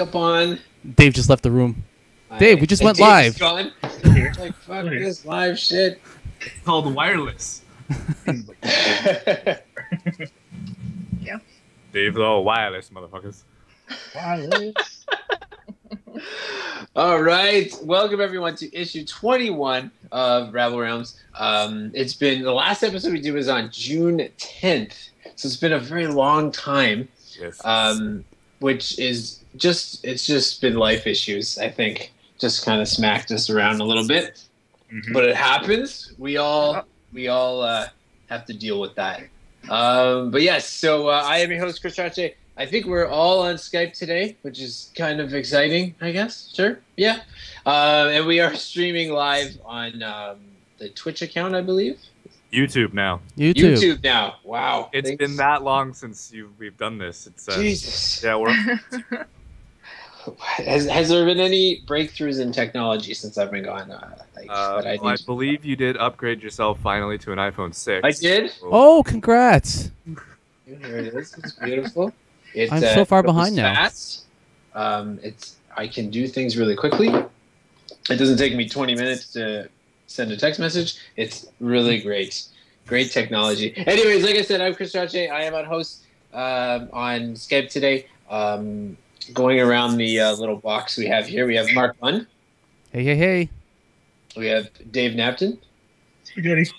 up on. Dave just left the room. Dave, we just went live. Gone. Like, fuck this live shit. It's called wireless. Yeah. Dave's all wireless, motherfuckers. Wireless. All right. Welcome, everyone, to issue 21 of Rabble Realms. It's been, the last episode we did was on June 10th. So it's been a very long time. Yes. Which is just, it's just been life issues, I think. Just kind of smacked us around a little bit. Mm-hmm. But it happens. We all have to deal with that. But yes, so I am your host, Chris Trache. I think we're all on Skype today, which is kind of exciting, I guess. Sure. Yeah. And we are streaming live on the Twitch account, I believe. YouTube now. YouTube now. Wow. It's been that long since we've done this. It's Jesus. Yeah, we're. Has there been any breakthroughs in technology since I've been gone? I believe you did upgrade yourself finally to an iPhone 6. I did? Oh, congrats. Here it is. It's beautiful. I'm so far behind now. Fast. I can do things really quickly. It doesn't take me 20 minutes to send a text message. It's really great. Great technology. Anyways, like I said, I'm Chris Trache. I am on host on Skype today. Going around the little box we have here, we have Mark Lund. Hey. We have Dave Napton. Spaghetti.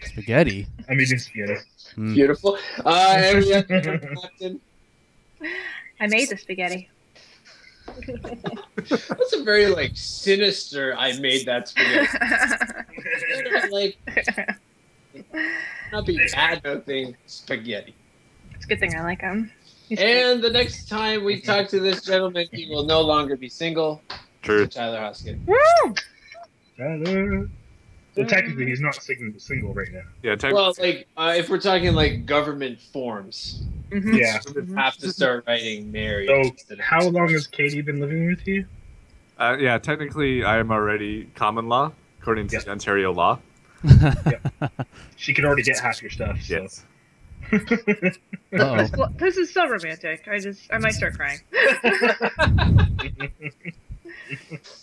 Spaghetti? I'm eating spaghetti. Beautiful. And we have Napton. I made the spaghetti. That's a very, sinister, I made that spaghetti. Not be bad, nothing, spaghetti. It's a good thing I like them. And the next time we talk to this gentleman, he will no longer be single. True. Tyler Hoskin. Woo! Tyler. Well, technically, he's not single right now. Yeah, well, if we're talking government forms, yeah, we would have to start writing married. So, how long has Katie been living with you? Yeah, technically, I am already common law according to Ontario law. She could already get half your stuff. So. Yes. This is so romantic. I might start crying.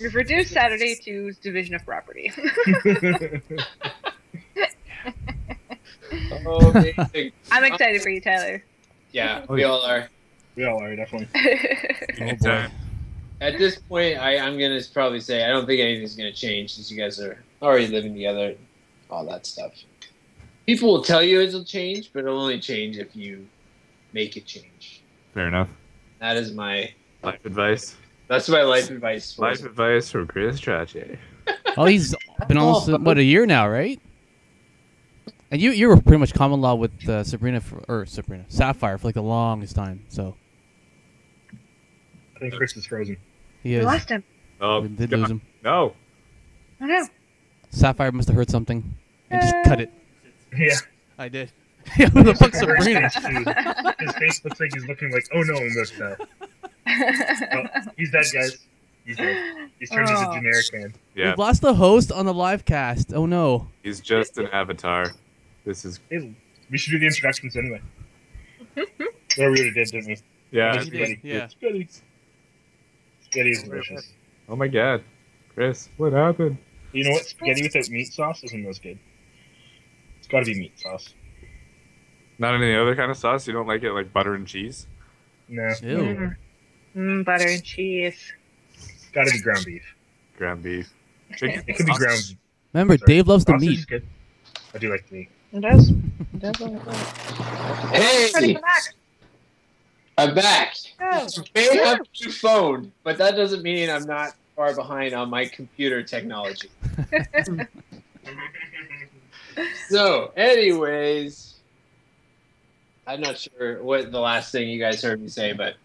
We've reduced Saturday to division of property. Oh, amazing. I'm excited for you, Tyler. Yeah, we all are. We all are, definitely. Anytime. At this point, I'm going to probably say I don't think anything's going to change since you guys are already living together, all that stuff. People will tell you it'll change, but it'll only change if you make it change. Fair enough. That is my life advice. That's my life advice. Life advice from Chris Trache. Well, he's been almost, a year now, right? And you were pretty much common law with Sapphire for the longest time, so. I think Chris is frozen. He is. We lost him. Oh, we did lose him. No. Oh, no. Sapphire must have heard something and just cut it. Yeah. I did. Yeah, who the fuck's Sabrina? His face looks like he's looking like, oh no, I'm messed up. Oh, he's dead, guys. He's dead. He's turned into a generic man. Yeah. We've lost the host on the live cast. Oh no. He's just an avatar. This is. Hey, we should do the introductions anyway. Well, we already did, didn't we? Yeah. Spaghetti. Yeah. Spaghetti. Spaghetti is delicious. Oh my god. Chris, what happened? You know what? Spaghetti without meat sauce isn't as good. It's got to be meat sauce. Not any other kind of sauce? You don't like it like butter and cheese? No. Ew. Butter and cheese. It's got to be ground beef. Ground beef. Chicken. It could be ground beef. Remember, Sorry. Dave loves the Sausage meat. is good. I do like the meat. It does. It does. Hey! I'm back. Oh. I may have a new phone, but that doesn't mean I'm not far behind on my computer technology. So, anyways, I'm not sure what the last thing you guys heard me say, but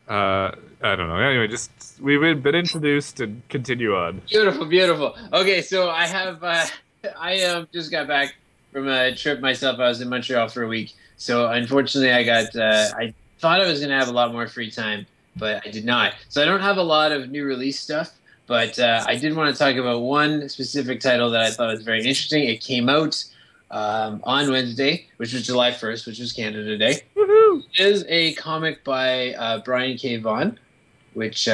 I don't know. Anyway, we've been introduced and continue on. Beautiful. Okay, so I have I just got back from a trip myself. I was in Montreal for a week, so unfortunately, I thought I was gonna have a lot more free time, but I did not. So I don't have a lot of new release stuff. But I did want to talk about one specific title that I thought was very interesting. It came out on Wednesday, which was July 1st, which was Canada Day. Woohoo! It is a comic by Brian K. Vaughan. which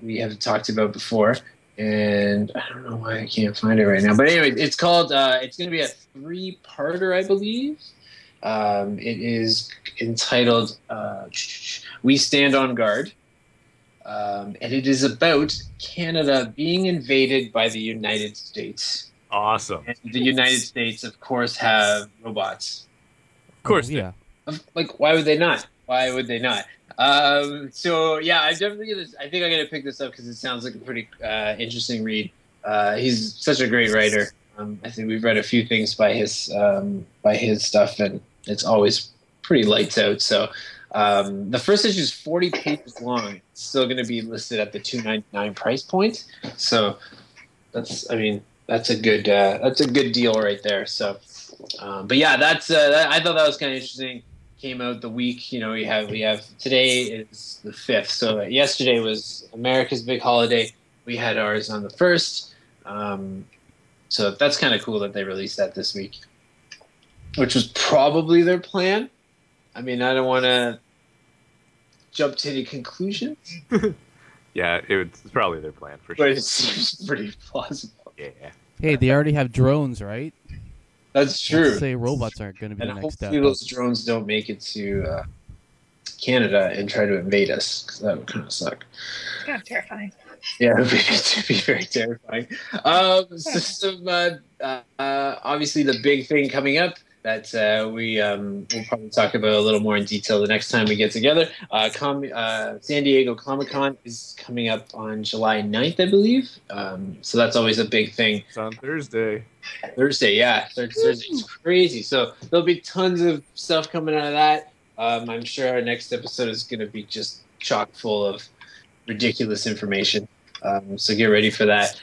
we have talked about before. And I don't know why I can't find it right now. But anyway, it's called, it's going to be a 3-parter, I believe. It is entitled We Stand on Guard. And it is about Canada being invaded by the United States. Awesome. And the United States, of course, have robots. Of course. Yeah. Like, why would they not? Why would they not? So yeah, I think I'm gonna pick this up because it sounds like a pretty interesting read. He's such a great writer. I think we've read a few things by his stuff, and it's always pretty lights out. So the first issue is 40 pages long. It's still going to be listed at the $2.99 price point. So that's a good deal right there. So, but yeah, I thought that was kind of interesting. Came out the week, we have today is the 5th. So yesterday was America's big holiday. We had ours on the 1st. So that's kind of cool that they released that this week, which was probably their plan. I mean, I don't want to jump to any conclusions. Yeah, it's probably their plan for sure. But it seems pretty plausible. Yeah. Hey, they already have drones, right? That's true. Let's say robots aren't going to be And the next step. hopefully those drones don't make it to Canada and try to invade us, because that would kind of suck. It's kind of terrifying. Yeah, it would be very terrifying. Obviously, the big thing coming up that we'll probably talk about a little more in detail the next time we get together. San Diego Comic-Con is coming up on July 9th, I believe. So that's always a big thing. It's on Thursday. Yeah. Thursday's crazy. So there'll be tons of stuff coming out of that. I'm sure our next episode is going to be just chock full of ridiculous information. So get ready for that.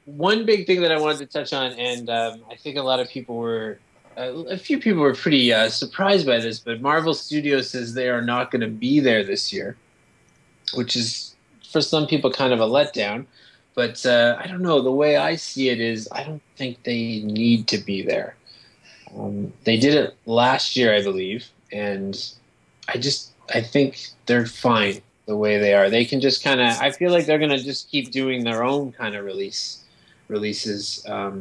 One big thing that I wanted to touch on, and I think a few people were pretty surprised by this, but Marvel Studios says they are not going to be there this year, which is for some people kind of a letdown. But I don't know. The way I see it is I don't think they need to be there. They did it last year, I believe, and I think they're fine the way they are. They can just kind of, I feel like they're going to just keep doing their own kind of releases. I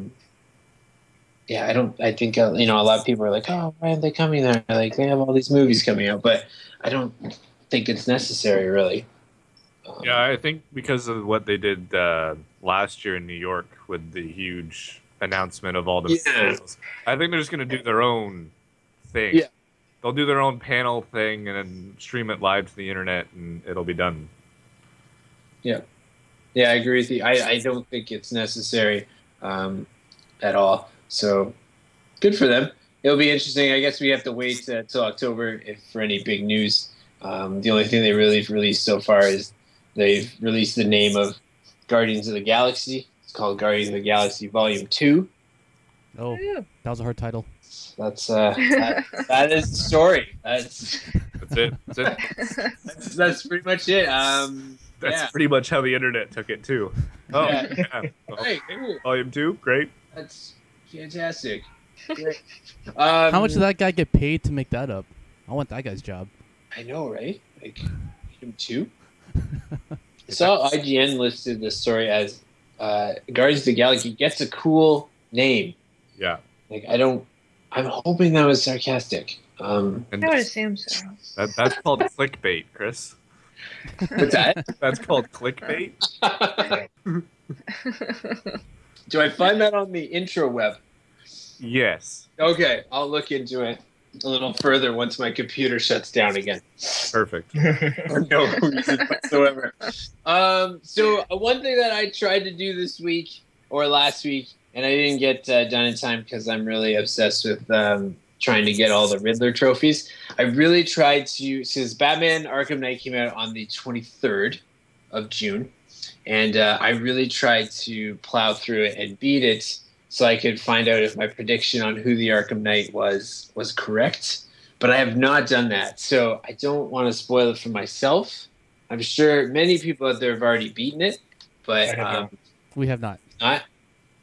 think, a lot of people are like, oh, why aren't they coming there? Like, they have all these movies coming out, but I don't think it's necessary, really. Yeah, I think because of what they did last year in New York with the huge announcement of all the materials, I think they're just going to do their own thing. Yeah. They'll do their own panel thing and then stream it live to the internet, and it'll be done. Yeah. Yeah, I agree with you. I don't think it's necessary at all. So good for them. It'll be interesting. I guess we have to wait till October for any big news. The only thing they really released so far is they've released the name of Guardians of the Galaxy. It's called Guardians of the Galaxy Volume 2. Oh, that was a hard title. That's that is the story. That's it. That's pretty much it. That's pretty much how the internet took it too. Oh, yeah. Well, Hey, cool. Volume 2, great. That's fantastic. Great. How much did that guy get paid to make that up? I want that guy's job. I know, right? Like him too. I saw IGN listed this story as Guardians of the Galaxy gets a cool name. Yeah. Like I'm hoping that was sarcastic. And I would assume so. that's called clickbait, Chris. What's that? That's called clickbait. Do I find that on the intro web? Yes. Okay, I'll look into it a little further once my computer shuts down again. Perfect. For no reason whatsoever. So one thing that I tried to do this week or last week, and I didn't get done in time because I'm really obsessed with trying to get all the Riddler trophies. I really tried to, since Batman Arkham Knight came out on the 23rd of June, and I really tried to plow through it and beat it so I could find out if my prediction on who the Arkham Knight was correct. But I have not done that, so I don't want to spoil it for myself. I'm sure many people out there have already beaten it, but we have not. Not.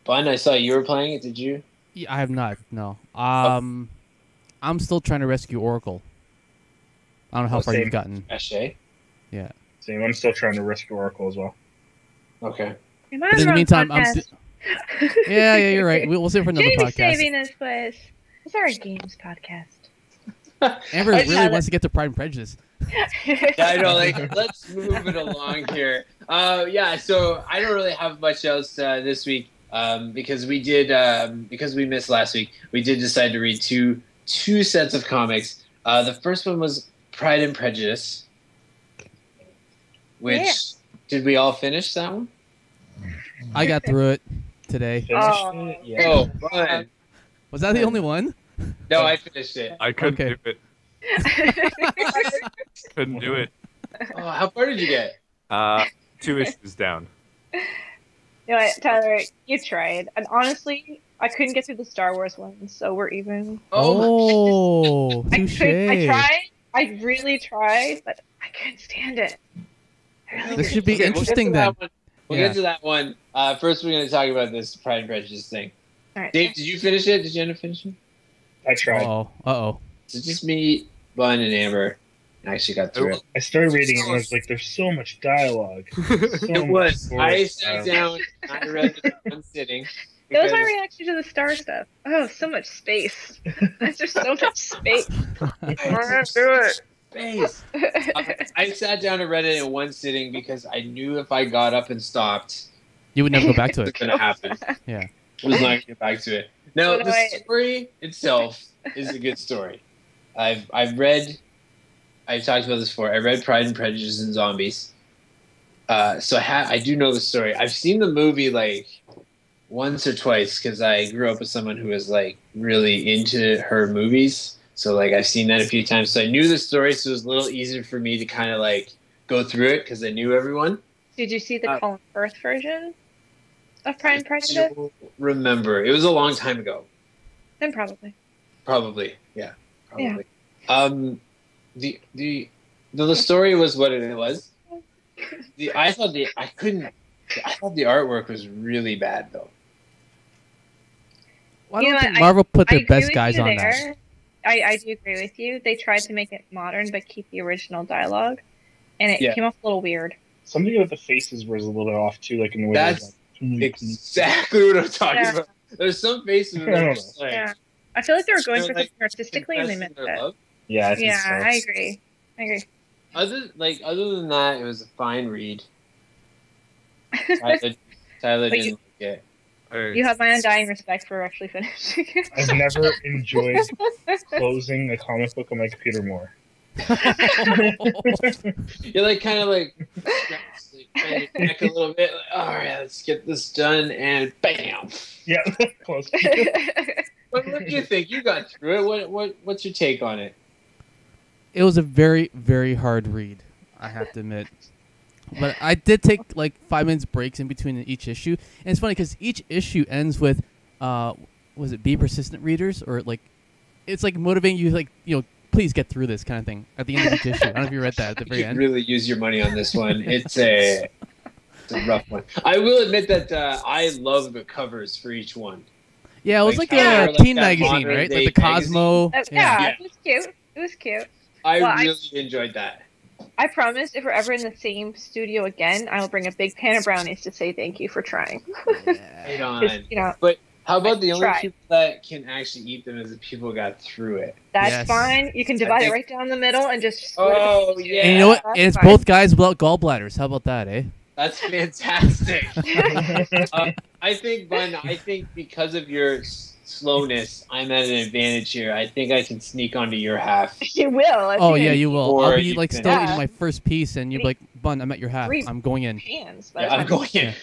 Bun, I saw you were playing it. Did you? Yeah, I have not. No. I'm still trying to rescue Oracle. I don't know how far you've gotten. Cache. Yeah. Same. I'm still trying to risk Oracle as well. Okay. Am But in the meantime, yeah, you're right. We'll save it for another Jamie's podcast. saving this place. It's our games podcast. Amber really wants to get to Pride and Prejudice. Yeah, I know. Like, let's move it along here. Yeah. So I don't really have much else this week because we missed last week. We did decide to read two sets of comics. The first one was Pride and Prejudice, which did we all finish that one? I got through it today. Finished it? Yeah. Oh, fun. Was that the only one? No, I finished it. I couldn't Okay. do it. Couldn't do it. Oh, how far did you get? 2 issues down. You know what, Tyler, you tried. And honestly, I couldn't get through the Star Wars ones, so we're even. Oh, touche. I tried. I really tried, but I couldn't stand it. This should be Okay, interesting then. We'll get to that one. First, we're going to talk about this Pride and Prejudice thing. All right. Dave, did you finish it? Did you end up finishing? I tried. Uh-oh. So just me, Bun, and Amber actually got through it. I started reading it and I was like, there's so much dialogue. It was. I sat down, I read it in one sitting. That was my because- reaction to the Star stuff. Oh, so much space. There's just so much space. I can't do it. Space. I sat down and read it in one sitting because I knew if I got up and stopped, You would never go back to it was it. going to happen. Yeah. I was not going to get back to it. Now, So the I- story itself is a good story. I've talked about this before. I read Pride and Prejudice and Zombies. So I do know the story. I've seen the movie like once or twice because I grew up with someone who was like really into her movies. So like I've seen that a few times. So I knew the story, so it was a little easier for me to kind of like go through it because I knew everyone. Did you see the Colin Firth version of Pride and I Prejudice? don't remember. It was a long time ago. Then probably. Probably, yeah. Probably. The story was what it was. I thought the artwork was really bad though. Well, I You don't know think what, Marvel put I their agree best with guys you on there. that. I do agree with you. They tried to make it modern but keep the original dialogue, and it Yeah. came off a little weird. Something about the faces was a little bit off too, like in the way That's exactly what I'm talking Yeah. about. There's some faces that are just like, Yeah. I feel like they were going they're, for like, something artistically, and they confessing missed their it. love. Yeah, I think Yeah, so. I agree. Other than that, it was a fine read. Tyler But didn't like it. You have my undying respect for actually finishing it. I've never enjoyed closing a comic book on my computer more. You're like kind of like bend your neck a little bit. Like, all right, let's get this done, and bam. Yeah, close. What do you think? You got through it. What's your take on it? It was a very, very hard read, I have to admit. But I did take like 5 minutes breaks in between each issue, and it's funny because each issue ends with, was it be persistent readers, or like, it's like motivating you, like, you know, please get through this kind of thing at the end of each issue. I don't know if you read that at the very You end. really use your money on this one. It's a rough one. I will admit that I love the covers for each one. Yeah, it was like yeah, a like teen that magazine, modern right? day Like the Cosmo. Yeah, Yeah. it was cute. It was cute. I Well, really enjoyed that. I promise if we're ever in the same studio again, I will bring a big pan of brownies to say thank you for trying. Right on. 'Cause, you know, But how about the only Try. people that can actually eat them is the people who got through it? that's Yes. fine. You can divide think- it right down the middle and just split Oh, it. yeah. And you know what? that's And it's fine. both guys without gallbladders. How about that, eh? That's fantastic. I think because of your slowness, I'm at an advantage here. I think I can sneak onto your half. You will. Oh yeah, you will. Or I'll be you like can- still Yeah. eating my first piece, and you're like, "Bun, I'm at your half. Three- I'm going in." Hands. Yeah, I'm going in.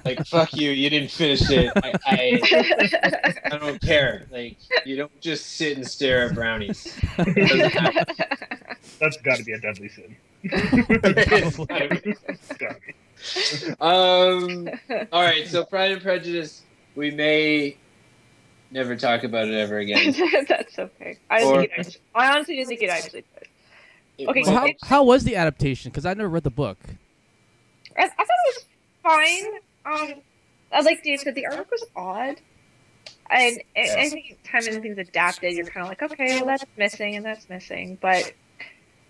Like, fuck you. You didn't finish it. I don't care. Like, you don't just sit and stare at brownies. It doesn't happen. That's got to be a deadly sin. It's Gotta be. All right, so Pride and Prejudice, we may never talk about it ever again. That's okay. I honestly didn't think it actually did. Okay, Well, so how was the adaptation? Because I never read the book. I thought it was fine. Like Dave said, the artwork was odd. And I think time and things adapted, you're kind of like, okay, well, that's missing and that's missing. But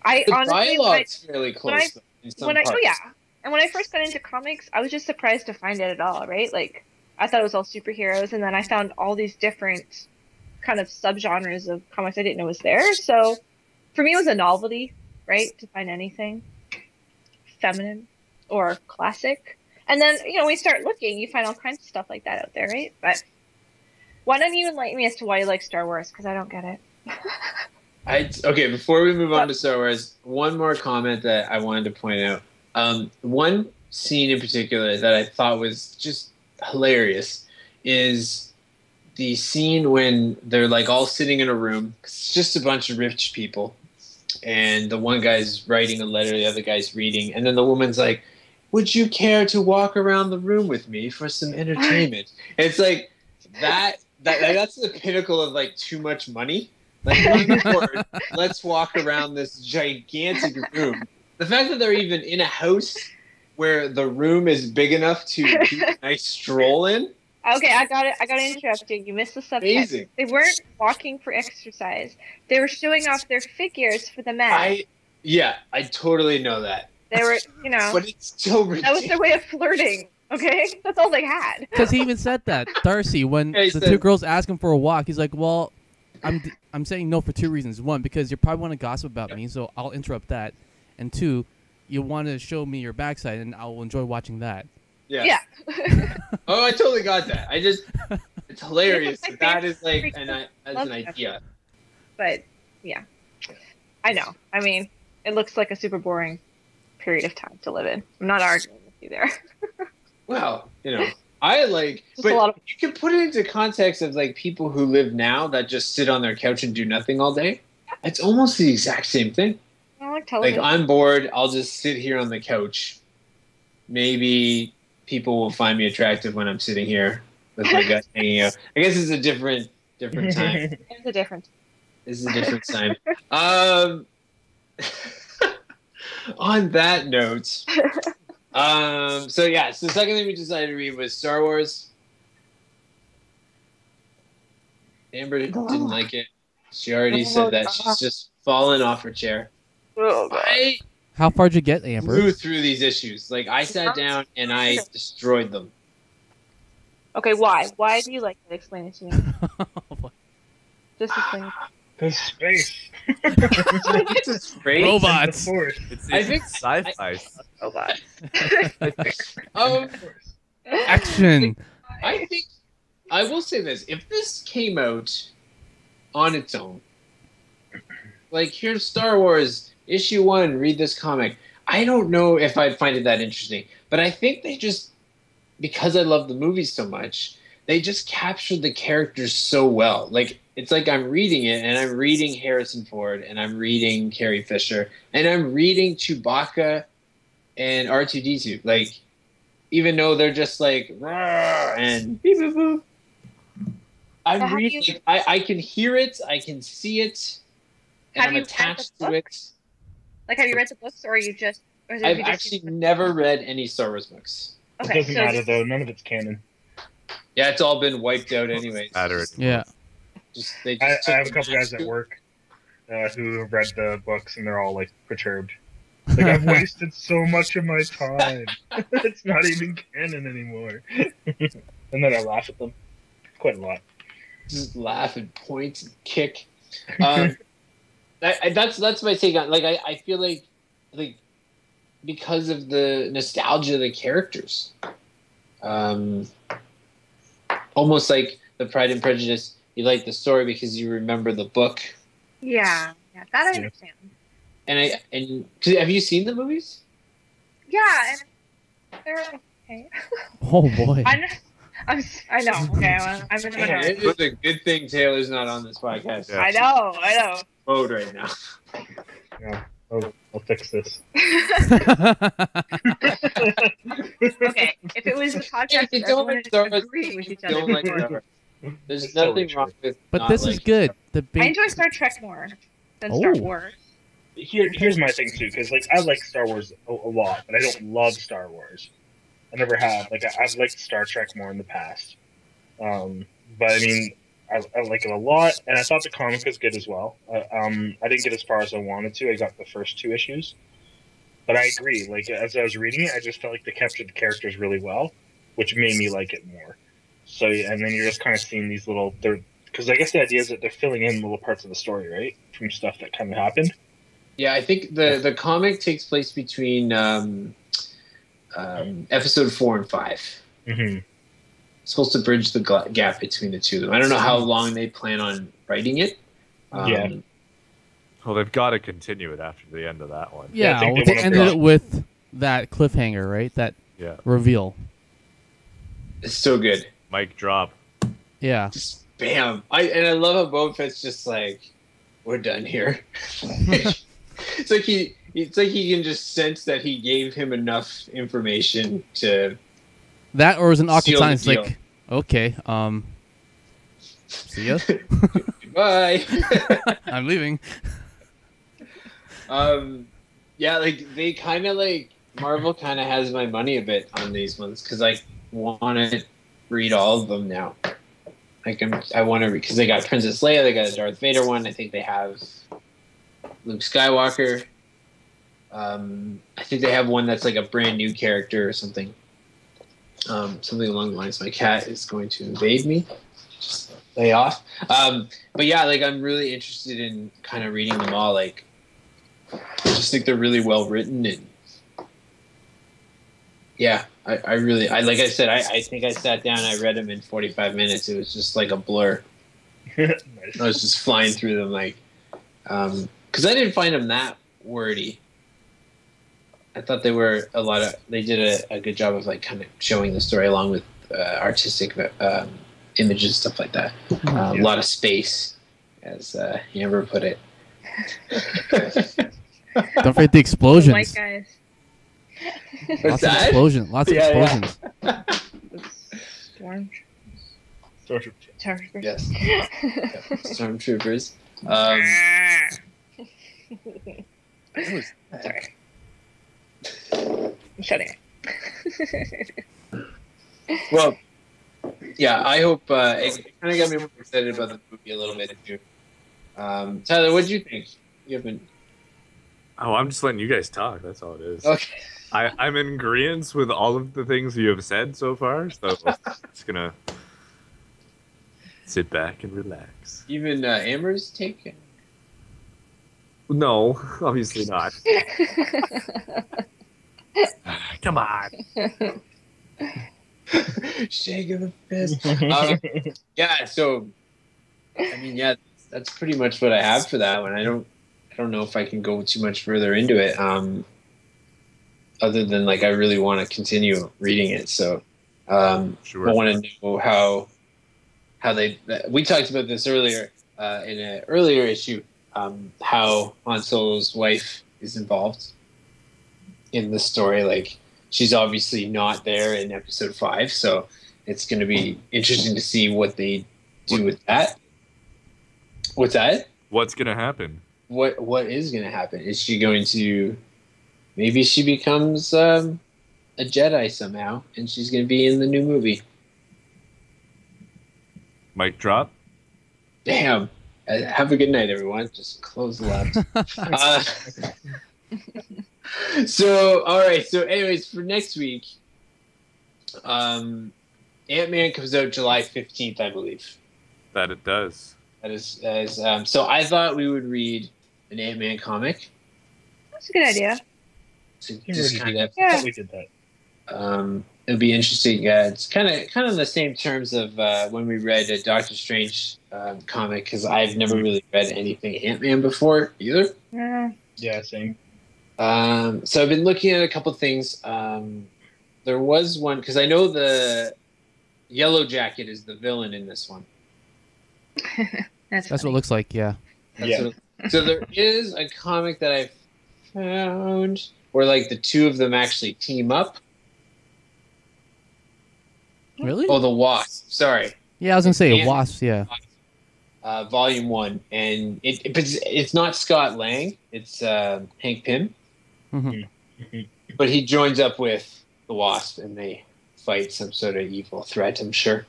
I The honestly, dialogue's fairly close. in some when I parts. and when I first got into comics, I was just surprised to find it at all, right? Like I thought it was all superheroes, and then I found all these different kind of subgenres of comics I didn't know was there. So for me, it was a novelty, right, to find anything feminine or classic. And then, when you start looking, you find all kinds of stuff like that out there, right? But why don't you enlighten me as to why you like Star Wars? Because I don't get it. Okay, before we move on to Star Wars, one more comment that I wanted to point out. One scene in particular that I thought was just hilarious is the scene when they're like all sitting in a room. It's just a bunch of rich people, and the one guy's writing a letter, the other guy's reading, and then the woman's like, "Would you care to walk around the room with me for some entertainment?" And it's like that's the pinnacle of like too much money. Like, one word, let's walk around this gigantic room. The fact that they're even in a house where the room is big enough to do a nice stroll in. Okay, I got it. I got to interrupt you. You missed the subtext. Amazing. They weren't walking for exercise. They were showing off their figures for the men. I totally know that. They were, But it's so ridiculous. That was their way of flirting. Okay, that's all they had. Because he even said that, Darcy, when the two girls asked him for a walk, he's like, "Well, I'm saying no for two reasons. One, because you probably want to gossip about me, so I'll interrupt that. And two, you want to show me your backside, and I'll enjoy watching that." Yeah. Oh, I totally got that. It's hilarious. That is like as an idea. But yeah, I know. I mean, it looks like a super boring period of time to live in. I'm not arguing with you there. Well, I like, but you can put it into context of like people who live now that just sit on their couch and do nothing all day. It's almost the exact same thing. I like television. Like, I'm bored. I'll just sit here on the couch. Maybe people will find me attractive when I'm sitting here with my gut hanging out. I guess it's a different time. It's a different. This is a different time. On that note, so the second thing we decided to read was Star Wars. Amber didn't like it. She already said that she's just fallen off her chair. Oh, God. How far did you get, Amber? Blew through these issues. Like, I sat down and I destroyed them. Okay, why? Why do you like it? Explain it to me. Just explain it. Because space. It's great. Robots. I think sci-fi. Robots. Action. I think I will say this: if this came out on its own, like, here's Star Wars issue 1, read this comic, I don't know if I'd find it that interesting. But I think they just, because I love the movies so much, they just captured the characters so well. Like, it's like I'm reading it, and I'm reading Harrison Ford, and I'm reading Carrie Fisher, and I'm reading Chewbacca and R2-D2. Like, even though they're just like, "Rawr," and beep, boop, boop. I'm reading. I can hear it, I can see it, and I'm attached to it. Like, have you read the books, or are you just? I've actually never read any Star Wars books. Okay, it doesn't matter though. None of it's canon. Yeah, it's all been wiped out anyways. Yeah. I have a couple guys at work who have read the books, and they're all like perturbed. Like, I've wasted so much of my time. It's not even canon anymore. And then I laugh at them quite a lot. Just laugh and point and kick. That's my take on. Like, I feel like because of the nostalgia of the characters, almost like the Pride and Prejudice. You like the story because you remember the book. Yeah, that I understand. And have you seen the movies? Yeah, and they're okay. Oh boy. I know. Okay, I'm in the minority. It's a good thing Taylor's not on this podcast. Yeah. I know. Mode right now. Yeah, I'll fix this. Okay, if it was the podcast, If you don't everyone like Star Wars, agree with each don't other. like Star Wars. There's It's nothing totally wrong with. But not this is liking good. Star I enjoy Star Trek more than Star Wars. Here's my thing too, because like I like Star Wars a lot, but I don't love Star Wars. I never have. Like, I've liked Star Trek more in the past. But I mean, I like it a lot, and I thought the comic was good as well. I didn't get as far as I wanted to. I got the first 2 issues. But I agree. Like as I was reading it, I just felt like they captured the characters really well, which made me like it more. So and then you're just kind of seeing these little because I guess the idea is that they're filling in little parts of the story, right, from stuff that kind of happened. Yeah, I think the comic takes place between episode 4 and 5. Mm-hmm. It's supposed to bridge the gap between the two of them. I don't know how long they plan on writing it. Yeah. Well, they've got to continue it after the end of that one. Yeah, I think well, they they wanna ended bridge. it with that cliffhanger, right? That reveal. It's so good. Mic drop. Yeah. Just bam. I love how Boba Fett's just like, we're done here. It's like he can just sense that he gave him enough information to that, or was an awkward seal the silence deal. like, okay, see ya. Bye. I'm leaving. Yeah, like they kind of like Marvel kind of has my money a bit on these ones because I want to read all of them now. Like I want to read because they got Princess Leia, they got a Darth Vader one. I think they have Luke Skywalker. I think they have one that's like a brand new character or something. Something along the lines. My cat is going to invade me. Just lay off. But yeah, like I'm really interested in kind of reading them all. Like, I just think they're really well written and yeah, I really like I said, I think I sat down, I read them in 45 minutes. It was just like a blur. Nice. I was just flying through them like, because I didn't find them that wordy. I thought they were they did a good job of like kind of showing the story along with artistic images, stuff like that. A lot of space, as Amber put it. Don't forget the explosions. White guys. Lots of explosions. Lots of explosions. Stormtroopers. Yes. Stormtroopers. Sorry. I'm shutting it. Well, yeah, I hope it kind of got me more excited about the movie a little bit too. Tyler, what did you think? You haven't. Oh, I'm just letting you guys talk. That's all it is. Okay. I'm in agreement with all of the things you have said so far, so it's gonna sit back and relax. Even Amber's take. No, obviously not. Come on. Shake of the fist. Yeah, so I mean, yeah, that's pretty much what I have for that one. I don't know if I can go too much further into it. Other than like I really want to continue reading it. So Sure. I want to know how they. We talked about this earlier in an earlier issue. How Han Solo's wife is involved in the story. Like she's obviously not there in episode 5, so it's going to be interesting to see what they do with that. What's that? What's gonna happen? What is going to happen? Is she going to? Maybe she becomes a Jedi somehow, and she's going to be in the new movie. Mic drop. Damn. Have a good night, everyone. Just close the laptop. So, all right. So, anyways, for next week, Ant-Man comes out July 15th, I believe. That it does. That is so I thought we would read an Ant-Man comic. That's a good idea. To just kind of, I thought we did that. it'll be interesting. It's kind of the same terms of when we read a Doctor Strange comic, because I've never really read anything Ant-Man before either. Yeah, same. So I've been looking at a couple things. There was one, because I know the Yellow Jacket is the villain in this one. That's what it looks like, yeah. So there is a comic that I found where like the two of them actually team up. Really? Oh, the Wasp. Sorry. Yeah, I was gonna say Wasp. Yeah. Volume 1, and it's not Scott Lang. It's Hank Pym. Mm-hmm. But he joins up with the Wasp, and they fight some sort of evil threat, I'm sure.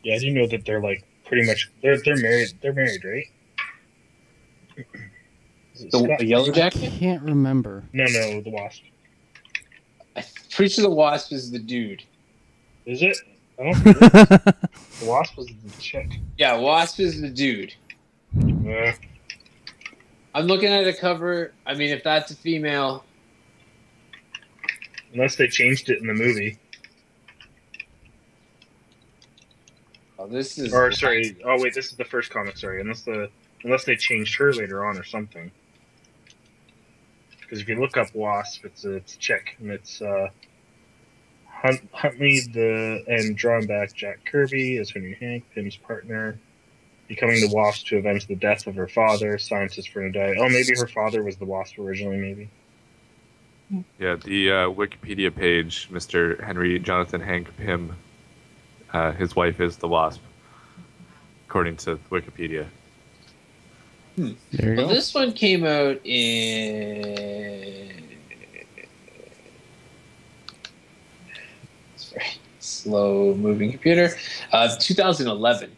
Yeah, I do know that they're like pretty much they're married. They're married, right? Is it The Scott? Yellow I Jacket? can't remember. No, the Wasp. I'm pretty sure the Wasp is the dude. Is it? I don't think it is. The Wasp was the chick. Yeah, Wasp is the dude. I'm looking at a cover. I mean, if that's a female, Unless they changed it in the movie. oh, this is. Or sorry, oh wait, this is the first comic. Sorry, unless they changed her later on or something. Because if you look up Wasp, it's a chick, and it's Huntley and drawn back Jack Kirby as Henry Hank, Pym's partner, becoming the Wasp to avenge the death of her father. Scientists for to die. Oh, maybe her father was the Wasp originally. Maybe. Yeah, the Wikipedia page, Mr. Henry Jonathan Hank Pym, his wife is the Wasp, according to Wikipedia. There you Well, go. this one came out in. Sorry, slow moving computer. 2011.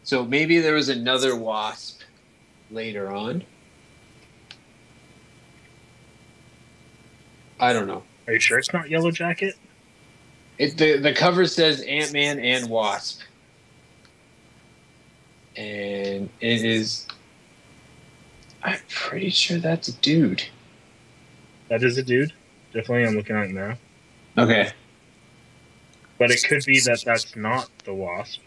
So maybe there was another Wasp later on. I don't know. Are you sure it's not Yellow Jacket? The cover says Ant-Man and Wasp. And it is. I'm pretty sure that's a dude. That is a dude. Definitely, I'm looking at it now. Okay. But it could be that that's not the Wasp.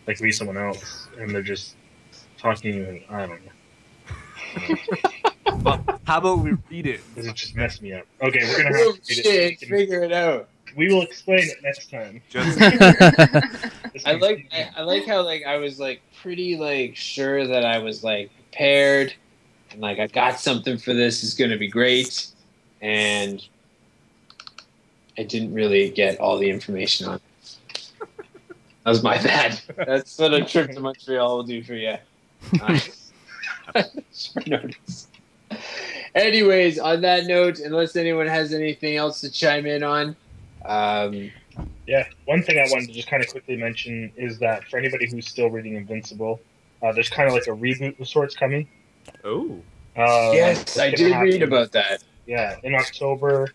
Like, be someone else, and they're just talking. I don't know. How about we read it? This is just messing me up. Okay, we're gonna have Oh, to read shit, it. figure it out. We will explain it next time. Just This I one's like easy. I like how like I was like pretty like sure that I was like prepared and like I got something for this is gonna be great, and I didn't really get all the information on it. That was my bad. That's what a trip to Montreal will do for you. Short notice. Anyways, on that note, unless anyone has anything else to chime in on, Yeah, one thing I wanted to just kind of quickly mention is that for anybody who's still reading Invincible, there's kind of like a reboot of sorts coming. oh, yes, it's I gonna did read happen- about that. Yeah, in October,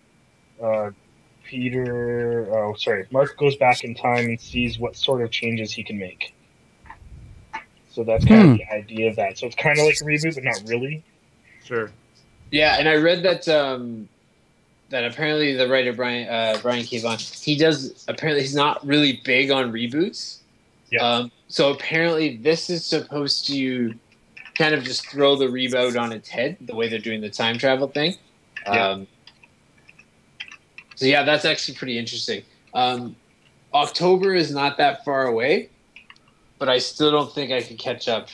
Mark goes back in time and sees what sort of changes he can make. So that's kind of the idea of that. So it's kind of like a reboot, but not really. sure. Yeah, and I read that that apparently the writer Brian Kevon, he's not really big on reboots. Yeah. So apparently this is supposed to kind of just throw the reboot on its head, the way they're doing the time travel thing. Yeah. So yeah, that's actually pretty interesting. October is not that far away, but I still don't think I could catch up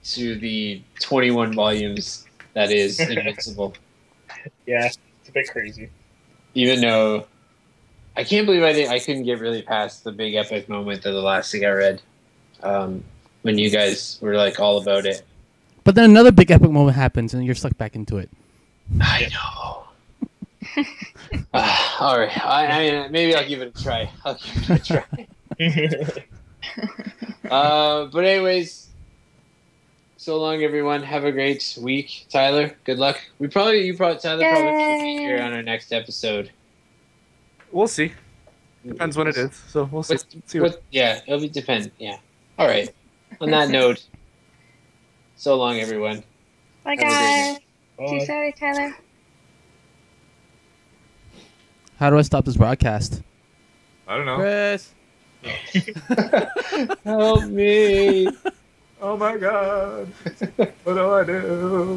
to the 21 volumes that is Invincible. Yeah, it's a bit crazy. Even though I can't believe I couldn't get really past the big epic moment of the last thing I read, when you guys were like all about it. But then another big epic moment happens, and you're sucked back into it. I know. All right, I maybe I'll give it a try. But anyways, so long, everyone. Have a great week, Tyler. Good luck. Tyler probably will be here on our next episode. We'll see. Depends when it is. So we'll see. Yeah, it'll be depend. Yeah. All right. On that note, so long, everyone. Bye, Have a great guys. Bye. See you Saturday, Tyler. How do I stop this broadcast? I don't know. Chris. Help me. Oh my god. What do I do?